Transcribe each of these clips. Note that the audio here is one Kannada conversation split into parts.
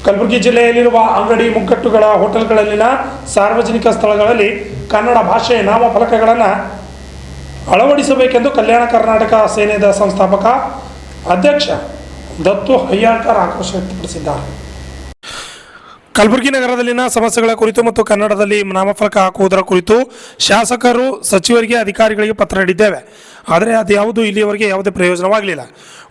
ಕಲಬುರಗಿ ಜಿಲ್ಲೆಯಲ್ಲಿರುವ ಅಂಗಡಿ ಮುಗ್ಗಟ್ಟುಗಳ ಹೋಟೆಲ್ಗಳಲ್ಲಿನ ಸಾರ್ವಜನಿಕ ಸ್ಥಳಗಳಲ್ಲಿ ಕನ್ನಡ ಭಾಷೆ ನಾಮಫಲಕಗಳನ್ನು ಅಳವಡಿಸಬೇಕೆಂದು ಕಲ್ಯಾಣ ಕರ್ನಾಟಕ ಸೇನೆದ ಸಂಸ್ಥಾಪಕ ಅಧ್ಯಕ್ಷ ದತ್ತು ಹಯ್ಯಾಳ್ಕರ್ ಆಕ್ರೋಶ ವ್ಯಕ್ತಪಡಿಸಿದ್ದಾರೆ. ಕಲಬುರಗಿ ನಗರದಲ್ಲಿನ ಸಮಸ್ಯೆಗಳ ಕುರಿತು ಮತ್ತು ಕನ್ನಡದಲ್ಲಿ ನಾಮಫಲಕ ಹಾಕುವುದರ ಕುರಿತು ಶಾಸಕರು ಸಚಿವರಿಗೆ ಅಧಿಕಾರಿಗಳಿಗೆ ಪತ್ರ ನೀಡಿದ್ದೇವೆ. ಆದರೆ ಅದ್ಯಾವುದು ಇಲ್ಲಿಯವರೆಗೆ ಯಾವುದೇ ಪ್ರಯೋಜನವಾಗಲಿಲ್ಲ.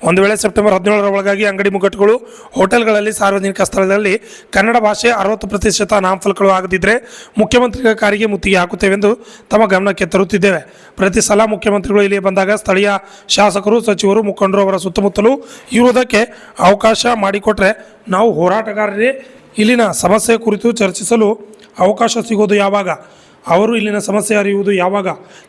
ಒಂದು ವೇಳೆ ಸೆಪ್ಟೆಂಬರ್ 17ರ ಒಳಗಾಗಿ ಅಂಗಡಿ ಮುಗ್ಗಟ್ಟುಗಳು ಹೋಟೆಲ್ಗಳಲ್ಲಿ ಸಾರ್ವಜನಿಕ ಸ್ಥಳದಲ್ಲಿ ಕನ್ನಡ ಭಾಷೆ 60% ನಾಮಫಲಕಗಳು ಆಗದಿದ್ದರೆ ಮುಖ್ಯಮಂತ್ರಿಗಳ ಕಾರಿಗೆ ಮುತ್ತಿಗೆ ಹಾಕುತ್ತೇವೆಂದು ತಮ್ಮ ಗಮನಕ್ಕೆ ತರುತ್ತಿದ್ದೇವೆ. ಪ್ರತಿ ಸಲ ಮುಖ್ಯಮಂತ್ರಿಗಳು ಇಲ್ಲಿ ಬಂದಾಗ ಸ್ಥಳೀಯ ಶಾಸಕರು, ಸಚಿವರು, ಮುಖಂಡರು ಅವರ ಸುತ್ತಮುತ್ತಲೂ ಇರುವುದಕ್ಕೆ ಅವಕಾಶ ಮಾಡಿಕೊಟ್ರೆ ನಾವು ಹೋರಾಟಗಾರರೇ ಇಲ್ಲಿನ ಸಮಸ್ಯೆ ಕುರಿತು ಚರ್ಚಿಸಲು ಅವಕಾಶ ಸಿಗೋದು ಯಾವಾಗ, ಅವರು ಇಲ್ಲಿನ ಸಮಸ್ಯೆ ಅರಿಯುವುದು ಯಾವಾಗ,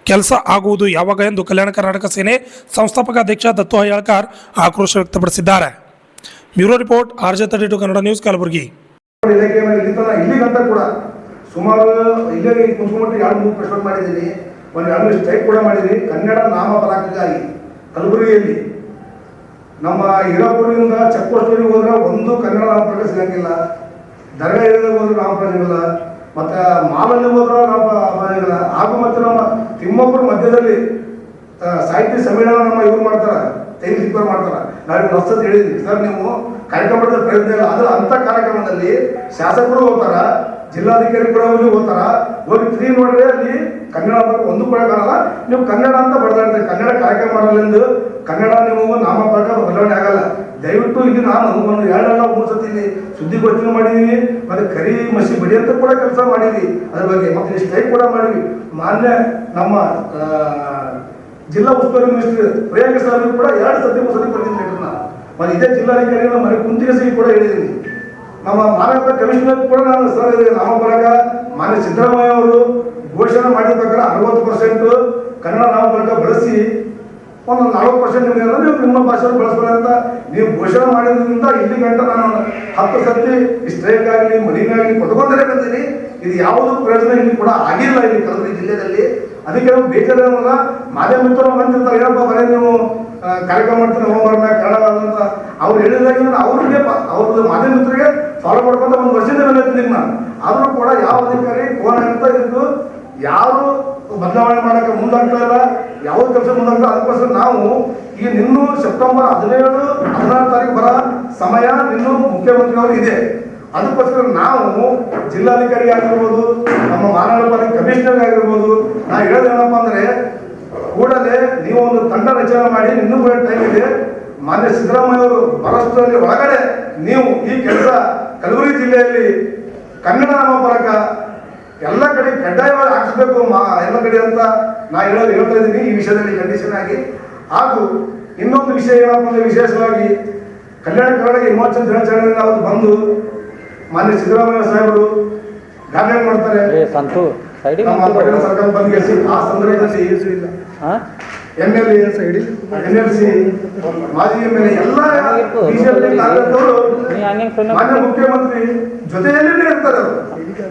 ಕೆಲಸ ಆಗುವುದು ಯಾವಾಗ ಎಂದು ಕಲ್ಯಾಣ ಕರ್ನಾಟಕ ಸೇನೆ ಸಂಸ್ಥಾಪಕ ಅಧ್ಯಕ್ಷ ದತ್ತು ಹಯ್ಯಾಳ್ಕರ್ ಆಕ್ರೋಶ ವ್ಯಕ್ತಪಡಿಸಿದ್ದಾರೆ. Bureau report RJ32 Kannada news, Kalaburagi. ಇಲ್ಲಿಗಂತ ಕೂಡ ಸುಮಾರು ಇಲ್ಲೇ ಕುಂತ್ಕೊಂಡ್ಬಿಟ್ಟು 2-3 ಪ್ರಶ್ನೆ ಮಾಡಿದ್ದೀನಿ, ಒಂದು 2 ಸ್ಟ್ರೈಕ್ ಕೂಡ ಮಾಡಿದ್ದೀನಿ. ಕನ್ನಡ ನಾಮಫಲಕಕ್ಕಾಗಿ ಕಲಬುರಗಿಯಲ್ಲಿ ನಮ್ಮ ಹೀರಾಪುರದಿಂದ ಚೆಕ್ ಪೋಸ್ಟ್ವರೆಗೆ ಹೋದ್ರೆ ಒಂದು ಕನ್ನಡ ನಾಮಫಲಕ ಸಿಗಂಗಿಲ್ಲ, ದರ್ಗಾ ಏರಿಯಾದಾಗ ಹೋದ್ರೆ ನಾಮಫಲಕ ಸಿಗಲ್ಲ, ಮತ್ತು ಮಾಲಲ್ಲಿ ಹೋದ್ರೆ ನಾಮಫಲಕ ಹಾಗೂ ಮತ್ತು ನಮ್ಮ ತಿಮ್ಮಪ್ಪರ ಮಧ್ಯದಲ್ಲಿ ಸಾಹಿತ್ಯ ಸಮ್ಮೇಳನ ನಮ್ಮ ಇವ್ರು ಮಾಡ್ತಾರೆ, ತೈಲಿಪರ್ ಮಾಡ್ತಾರೆ. ನಾವು ಹೊಸದು ಹೇಳಿದ್ವಿ ಸರ್, ನೀವು ಕಾರ್ಯಕ್ರಮದ ಪ್ರಯತ್ನ ಇಲ್ಲ. ಅದು ಅಂಥ ಕಾರ್ಯಕ್ರಮದಲ್ಲಿ ಶಾಸಕರು ಹೋಗ್ತಾರ, ಜಿಲ್ಲಾಧಿಕಾರಿ ಕೂಡ ಹೋಗ್ತಾರ, ಹೋಗಿ ಫ್ರೀ ನೋಡ್ರೆ ಅಲ್ಲಿ ಕನ್ನಡ ಒಂದು ಕೂಡ ಕಾಣಲ್ಲ. ನೀವು ಕನ್ನಡ ಅಂತ ಬಡ್ದಾಡ್ತಾರೆ, ಕನ್ನಡ ಕಾರ್ಯಕ್ರಮ ಮಾಡಲೆಂದು ಕನ್ನಡ ನೀವು ನಾಮಫಲಕ ಬದಲಾವಣೆ ಆಗಲ್ಲ. ದಯವಿಟ್ಟು ಇಲ್ಲಿ ನಾನು ಒಂದು 2-3 ಸತಿ ಇಲ್ಲಿ ಸುದ್ದಿಗೋಷ್ಠಿನೂ ಮಾಡಿದೀವಿ, ಮತ್ತೆ ಕರಿ ಮಸಿ ಬಡಿ ಅಂತ ಕೂಡ ಕೆಲಸ ಮಾಡಿದ್ವಿ ಅದ್ರ ಬಗ್ಗೆ, ಮತ್ತೆ ಸ್ಟ್ರೈಕ್ ಕೂಡ ಮಾಡಿದ್ವಿ. ಮಾನ್ಯ ನಮ್ಮ ಜಿಲ್ಲಾ ಉಸ್ತುವಾರಿ ಮಿನಿಸ್ಟರ್ ಪ್ರಿಯಾಂಕ ಸರ್ ಕೂಡ 2 ಸತಿ 3 ಸತಿ ಬರ್ತೀನಿ ನಾನು. ಮತ್ತೆ ಇದೇ ಜಿಲ್ಲಾಧಿಕಾರಿ ಮನೆ ಕುಂತಿಗೆ ಕೂಡ ಹೇಳಿದ್ದೀನಿ. ನಮ್ಮ ಮಾನವ ಕಮಿಷನರ್ ಕೂಡ ನಾನು ಸರ್ ನಾಮಫಲಕ ಮಾನ್ಯ ಸಿದ್ದರಾಮಯ್ಯ ಅವರು ಘೋಷಣೆ ಮಾಡಿದ ಪ್ರಕಾರ 60% ಕನ್ನಡ ನಾಮಫಲಕ ಬಳಸಿ ಒಂದು 40% ನಿಮಗೆ ನೀವು ನಿಮ್ಮ ಭಾಷೆಯನ್ನು ಬಳಸ್ಕೊಳ್ಳಿ ಅಂತ ನೀವು ಘೋಷಣೆ ಮಾಡಿದ್ರಿಂದ ಇಲ್ಲಿ ಗಂಟ ನಾನು 10 ಸತಿ ಸ್ಟ್ರೈಕ್ ಆಗಲಿ ಮಡಿನಾಗಲಿ ಕೊಟ್ಕೊಂಡೇ ಬಂದೀನಿ. ಇದು ಯಾವುದು ಪ್ರಯೋಜನ ಇಲ್ಲಿ ಕೂಡ ಆಗಿಲ್ಲ ಇಲ್ಲಿ ಕಲಬುರಗಿ ಜಿಲ್ಲೆಯಲ್ಲಿ. ಅದಕ್ಕೆ ನಾವು ಬೇಜಾರಲ್ಲ. ಮಾಧ್ಯಮ ಮಿತ್ರರು ಬಂದಿರ್ತಾರೆ, ಏನಪ್ಪ ಬರೀ ನೀವು ಕಾರ್ಯಕ್ರಮ ಮಾಡ್ತೀನಿ ಹೋಮರ್ನ ಕನ್ನಡ ಅಂತ ಅವ್ರು ಹೇಳಿದಾಗ ಅವ್ರಿಗೆ ಅವ್ರದ್ದು ಮಾಧ್ಯಮ ಮಿತ್ರರಿಗೆ ಫಾಲೋ ಮಾಡ್ಕೊಂತ ಒಂದು ವರ್ಷದಿಂದ ಬಂದಿದ್ದೀನಿ ನಾನು. ಆದರೂ ಕೂಡ ಯಾವ ಅಧಿಕಾರಿ ಫೋನ್ ಅಂತ ಇದ್ದು ಯಾರು ಬದಲಾವಣೆ ಮಾಡೋಕ್ಕೆ ಮುಂದಾಗ್ತಾ ಇಲ್ಲ, ಯಾವ ಕೆಲಸ ಮುಂದಾಗ್ತಾ. ಅದಕ್ಕೋಸ್ಕರ ನಾವು ಈಗ ನಿನ್ನೂ ಸೆಪ್ಟೆಂಬರ್ 17-16 ತಾರೀಕು ಬರೋ ಸಮಯ ನಿನ್ನೂ ಮುಖ್ಯಮಂತ್ರಿಯವರು ಇದೆ. ಅದಕ್ಕೋಸ್ಕರ ನಾವು ಜಿಲ್ಲಾಧಿಕಾರಿ ಆಗಿರ್ಬೋದು, ನಮ್ಮ ಮಹಾನಗರ ಪಾಲಿಕೆ ಕಮಿಷನರ್ ಆಗಿರ್ಬೋದು, ನಾವು ಹೇಳೋದೇನಪ್ಪ ಅಂದರೆ ಕೂಡಲೇ ನೀವು ಒಂದು ತಂಡ ರಚನೆ ಮಾಡಿ, ಇನ್ನೂ ಕೂಡ ಟೈಮ್ ಇದೆ. ಮಾನ್ಯ ಸಿದ್ದರಾಮಯ್ಯ ಅವರು ಬರೋಷ್ಟರಲ್ಲಿ ಒಳಗಡೆ ನೀವು ಈ ಕೆಲಸ ಕಲಬುರಗಿ ಜಿಲ್ಲೆಯಲ್ಲಿ ಕನ್ನಡ ನಾಮಫಲಕ ಎಲ್ಲ ಕಡೆ ಕಡ್ಡಾಯವಾಗಿ ಹಾಕಿಸ್ಬೇಕು ಎಲ್ಲ ಕಡೆ ಅಂತ ನಾ ಹೇಳ್ತಾ ಇದ್ದೀನಿ ಈ ವಿಷಯದಲ್ಲಿ ಕಂಡೀಷನ್ ಆಗಿ. ಹಾಗೂ ಇನ್ನೊಂದು ವಿಷಯ ಏನಪ್ಪ ಅಂದರೆ ವಿಶೇಷವಾಗಿ ಕಲ್ಯಾಣ ಕರ್ನಾಟಕ ವಿಮೋಚನಾ ದಿನಾಚರಣೆಯಿಂದ ಅವತ್ತು ಬಂದು ಮಾನ್ಯ ಸಿದ್ದರಾಮಯ್ಯ ಸಾಹೇಬರು ಗಾರ್ಡನ್ ಮಾಡ್ತಾರೆ ನಮ್ಮ ಪಟ್ಟಣ ಸರ್ಕಾರ ಬಂದ್ಗೆ ಆ ಸಂದರ್ಭದಲ್ಲಿ NLC ಮಾಜಿ MLA ಎಲ್ಲ ಬಿಜೆಪಿ ಕಾರ್ಯಕರ್ತರು ಮಾನ್ಯ ಮುಖ್ಯಮಂತ್ರಿ ಜೊತೆಯಲ್ಲೇ ಇರ್ತಾರೆ. ಅವರು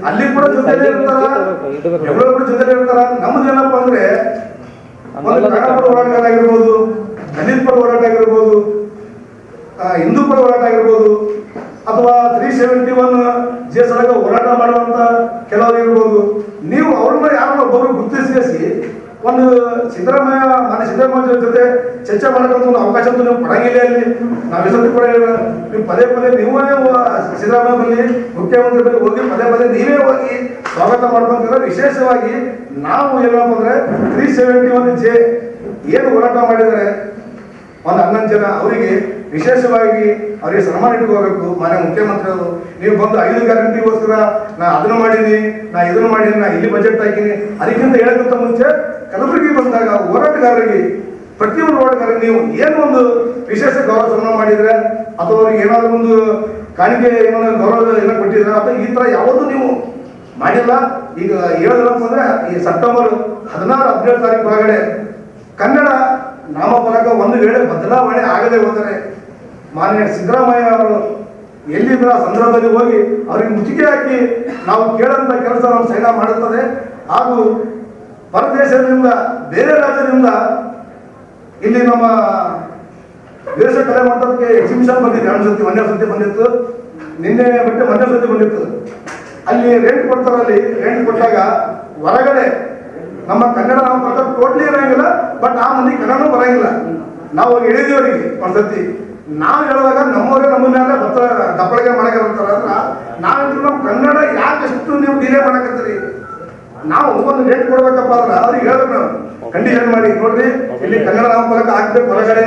ಅಲ್ಲಿ ಕೂಡ ಜೊತೆಯಲ್ಲೇ ಇರ್ತಾರ, ಬೆಂಗಳೂರು ಕೂಡ ಜೊತೆಯಲ್ಲೇ ಇರ್ತಾರ. ನಮ್ದು ಏನಪ್ಪ ಅಂದ್ರೆ ಒಂದು ಕನ್ನಡ ಹೋರಾಟ ಆಗಿರ್ಬೋದು, ದಲಿತ ಪರ ಹೋರಾಟ ಆಗಿರ್ಬೋದು, ಹಿಂದೂ ಪರ ಹೋರಾಟ ಆಗಿರ್ಬೋದು, ಅಥವಾ 371 ಜೇಸರಾಗ ಹೋರಾಟ ಮಾಡುವಂತ ಕೆಲವರು ಇರ್ಬೋದು. ನೀವು ಅವ್ರನ್ನ ಯಾರನ್ನ ಒಬ್ಬರು ಗುರುತಿಸಿ ಒಂದು ಮಾನ್ಯ ಸಿದ್ದರಾಮಯ್ಯ ಜೊತೆ ಚರ್ಚೆ ಮಾಡೋಕ್ಕಂತ ಒಂದು ಅವಕಾಶ ಅಂತೂ ನೀವು ಪಡಂಗಿಲ್ಲ. ಅಲ್ಲಿ ನಾವು ಹೆಸರು ಕೂಡ ನೀವು ಪದೇ ನೀವೇ ಸಿದ್ದರಾಮಯ್ಯ ಬಲ್ಲಿ ಮುಖ್ಯಮಂತ್ರಿ ಬಳಿ ಹೋಗಿ ಪದೇ ನೀವೇ ಹೋಗಿ ಸ್ವಾಗತ ಮಾಡ್ಕೊಂತಿದ್ರೆ. ವಿಶೇಷವಾಗಿ ನಾವು ಏನಪ್ಪ ಅಂದ್ರೆ 371 ಜೆ ಏನು ಹೋರಾಟ ಮಾಡಿದರೆ ಒಂದು 11 ಜನ ಅವರಿಗೆ ವಿಶೇಷವಾಗಿ ಅವರಿಗೆ ಸನ್ಮಾನ ಇಟ್ಕೋಬೇಕು ಮಾನ್ಯ ಮುಖ್ಯಮಂತ್ರಿಯವರು. ನೀವು ಬಂದು 5 ಗ್ಯಾರಂಟಿಗೋಸ್ಕರ ನಾ ಅದನ್ನು ಮಾಡೀನಿ, ನಾ ಇದನ್ನು ಮಾಡೀನಿ, ನಾ ಇಲ್ಲಿ ಬಜೆಟ್ ಹಾಕೀನಿ, ಅದಕ್ಕಿಂತ ಹೇಳೋಕ್ಕಿಂತ ಮುಂಚೆ ಕಲಬುರಗಿ ಬಂದಾಗ ಹೋರಾಟಗಾರರಿಗೆ ಪ್ರತಿಯೊಂದು ಹೋರಾಟಗಾರರಿಗೆ ನೀವು ಏನು ಒಂದು ವಿಶೇಷ ಗೌರವ ಸನ್ಮಾನ ಮಾಡಿದ್ರೆ ಅಥವಾ ಅವ್ರಿಗೆ ಏನಾದರೂ ಒಂದು ಕಾಣಿಕೆ ಏನಾದ್ರು ಗೌರವ ಏನೋ ಕೊಟ್ಟಿದ್ರೆ ಅಥವಾ ಈ ಥರ ಯಾವುದು ನೀವು ಮಾಡಿಲ್ಲ. ಈಗ ಹೇಳೋದಪ್ಪ ಅಂದರೆ ಈ ಸೆಪ್ಟೆಂಬರ್ 16-17 ತಾರೀಕು ಒಳಗಡೆ ಕನ್ನಡ ನಾಮಫಲಕ ಒಂದು ವೇಳೆ ಬದಲಾವಣೆ ಆಗದೆ ಹೋದರೆ ಮಾನ್ಯ ಸಿದ್ದರಾಮಯ್ಯ ಅವರು ಎಲ್ಲಿದ್ರ ಸಂದರ್ಭದಲ್ಲಿ ಹೋಗಿ ಅವರಿಗೆ ಮುಚ್ಚಿಗೆ ಹಾಕಿ ನಾವು ಕೇಳಂತ ಕೆಲಸ ನಾವು ಸೈನ ಮಾಡುತ್ತದೆ. ಹಾಗೂ ಪರದೇಶದಿಂದ ಬೇರೆ ರಾಜ್ಯದಿಂದ ಇಲ್ಲಿ ನಮ್ಮ ದೇಶ ಕಲೆ ಮಂಟಪಕ್ಕೆ ಎಕ್ಸಿಬಿಷನ್ ಬಂದಿದೆ, 2 ಸತಿ 1 ಸತಿ ಬಂದಿತ್ತು. ನಿನ್ನೆ ಬಿಟ್ಟು ಮೊನ್ನೆ ಸುದ್ದಿ ಬಂದಿತ್ತು. ಅಲ್ಲಿ ರೆಂಟ್ ಕೊಡ್ತಾರಲ್ಲಿ, ರೆಂಟ್ ಕೊಟ್ಟಾಗ ಹೊರಗಡೆ ನಮ್ಮ ಕನ್ನಡ ನಾಮಫಲಕ ಟೋಟ್ಲಿ ಇರಂಗಿಲ್ಲ, ಬಟ್ ಆ ಮಂದಿ ಕನ್ನಡನೂ ಬರಂಗಿಲ್ಲ. ನಾವು ಹೇಳಿದೀವರಿಗೆ ಒಂದ್ಸತಿ ನಾವು ಹೇಳುವಾಗ ನಮ್ಮವರೇ ನಮ್ಮ ಮೇಲೆ ದಪ್ಪಳಿಗೆ ಮಾಡಕ್ಕೆ ಬರ್ತಾರ ಅಂದ್ರೆ ನಾವಿದ್ರು ನಮ್ಮ ಕನ್ನಡ ಯಾಕಷ್ಟು ನೀವು ಡಿಲೇ ಮಾಡಕತ್ತೀರಿ? ನಾವು ಒಂದು ರೇಟ್ ಕೊಡ್ಬೇಕಪ್ಪ ಅಂದ್ರೆ ಅವ್ರಿಗೆ ಹೇಳ್ಬೇಕು, ನಾವು ಕಂಡೀಷನ್ ಮಾಡಿ ನೋಡ್ರಿ ಇಲ್ಲಿ ಕನ್ನಡ ನಾಮಫಲಕ ಹಾಕ್ಬೇಕು, ಹೊರಗಡೆ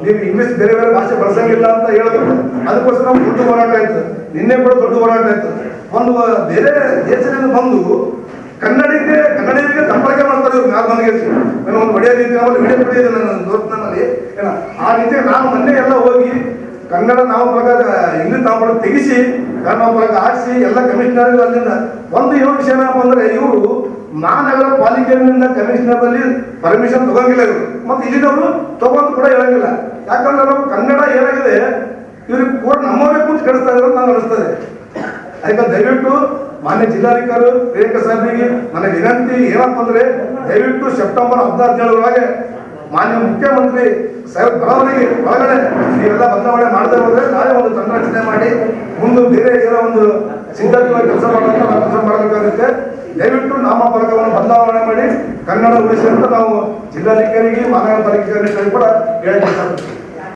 ನೀವು ಇಂಗ್ಲಿಷ್ ಬೇರೆ ಬೇರೆ ಭಾಷೆ ಬಳಸಂಗಿಲ್ಲ ಅಂತ ಹೇಳ್ಬೇಕು. ಅದಕ್ಕೋಸ್ಕರ ನಾವು ದೊಡ್ಡ ಹೋರಾಟ ಆಯ್ತು. ನಿನ್ನೆ ಕೂಡ ದೊಡ್ಡ ಹೋರಾಟ ಆಯ್ತು. ಒಂದು ಬೇರೆ ದೇಶದಿಂದ ಬಂದು ಕನ್ನಡಿಗರಿಗೆ ದಪ್ಪಳಿಕೆ ಮಾಡ್ತಾರೆ ಇವ್ರು. ನಾನು ನನಗೆ ನಾನು ಒಂದು ಒಡೆಯ ರೀತಿ ನಮ್ಮಲ್ಲಿ ವಿಡಿಯೋ ಪಡೆಯಿದೆ ನನ್ನ ದೋಸ್ತನಲ್ಲಿ ಏನ ಆ ರೀತಿ ನಾನು ಮೊನ್ನೆ ಎಲ್ಲ ಹೋಗಿ ಕನ್ನಡ ನಾಮಫಲಕ ಇಂಗ್ಲಿಷ್ ನಾಮಫಲಕ ತೆಗಿಸಿ ಕನ್ನಡ ನಾಮಫಲಕ ಹಾಕಿಸಿ ಎಲ್ಲ ಕಮಿಷನರ್ ಅಲ್ಲಿಂದ ಒಂದು ಏನು ವಿಷಯ ಏನಪ್ಪ ಅಂದ್ರೆ ಇವರು ಮಹಾನಗರ ಪಾಲಿಕೆಯಿಂದ ಕಮಿಷನರ್ದಲ್ಲಿ ಪರ್ಮಿಷನ್ ತಗೊಂಗಿಲ್ಲ ಇವರು, ಮತ್ತೆ ಇಲ್ಲಿನವರು ತಗೊಂಡು ಕೂಡ ಹೇಳಂಗಿಲ್ಲ. ಯಾಕಂದ್ರೆ ನಾವು ಕನ್ನಡ ಏನಾಗಿದೆ ಇವ್ರಿಗೆ ಕೂಡ ನಮ್ಮವರೇ ಕೂತು ಕಳಿಸ್ತಾ ಇದ್ರು ಅಂತ ನನಗೆ ಅನಿಸ್ತದೆ. ಅದಕ್ಕೆ ದಯವಿಟ್ಟು ಮಾನ್ಯ ಜಿಲ್ಲಾಧಿಕಾರಿ ಪ್ರಿಯಾಂಕ ಸಾಹೇಬ್ರಿಗೆ ನನ್ನ ವಿನಂತಿ ಏನಪ್ಪ ಅಂದ್ರೆ ದಯವಿಟ್ಟು ಸೆಪ್ಟೆಂಬರ್ 17 ಒಳಗೆ ಮಾನ್ಯ ಮುಖ್ಯಮಂತ್ರಿ ಸಾಹೇಬ್ ಬರೋವರೆಗೆ ಒಳಗಡೆ ನೀವೆಲ್ಲ ಬದಲಾವಣೆ ಮಾಡದೇ ಹೋದ್ರೆ ನಾಳೆ ಒಂದು ತಂಡ ರಚನೆ ಮಾಡಿ ಮುಂದೆ ಬೇರೆ ಏನೋ ಒಂದು ಸಿದ್ಧತೆಯಾಗಿ ಕೆಲಸ ಮಾಡಬೇಕಾಗುತ್ತೆ. ದಯವಿಟ್ಟು ನಾಮಫಲಕವನ್ನು ಬದಲಾವಣೆ ಮಾಡಿ ಕನ್ನಡ ಉಳಿಸಿ ಅಂತ ನಾವು ಜಿಲ್ಲಾಧಿಕಾರಿಗೆ ಮಹಾನಗರ ಪಾಲಿಕೆ ಕೂಡ ಹೇಳ್ತೀವಿ.